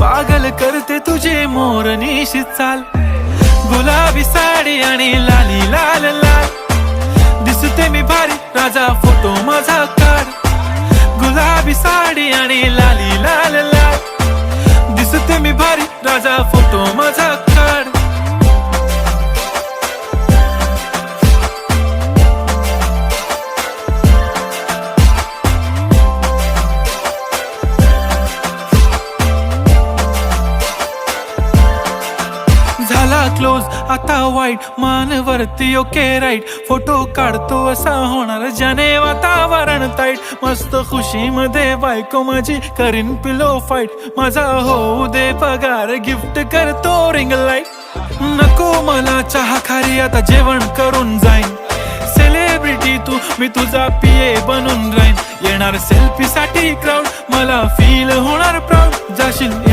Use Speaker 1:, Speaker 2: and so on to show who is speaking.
Speaker 1: पागल करते तुझे मोरनीशी चाल, गुलाबी साडी आणि लाली लाल लाल. दिसते मी भारी राजा फोटो माझा काढ, गुलाबी साडी आणि लाली लाल लाल. दिसते मी भारी राजा फोटो माझा काढ. झाला क्लोज आता वाईट, मानवरती ओके राईट. फोटो काढतो असा होणार ज्याने वातावरण ताईट. मस्त खुशी मध्ये बायको माझी करीन पिलो फाईट. माझा होऊ दे पगार, गिफ्ट करतो रिंग लाईट. नको मला चहा खारी, आता जेवण करून जाईन. सेलिब्रिटी तू, मी तुझा पिये बनून राहीन. येणार सेल्फी साठी क्राऊड, मला फील होणार प्राऊड. जाशील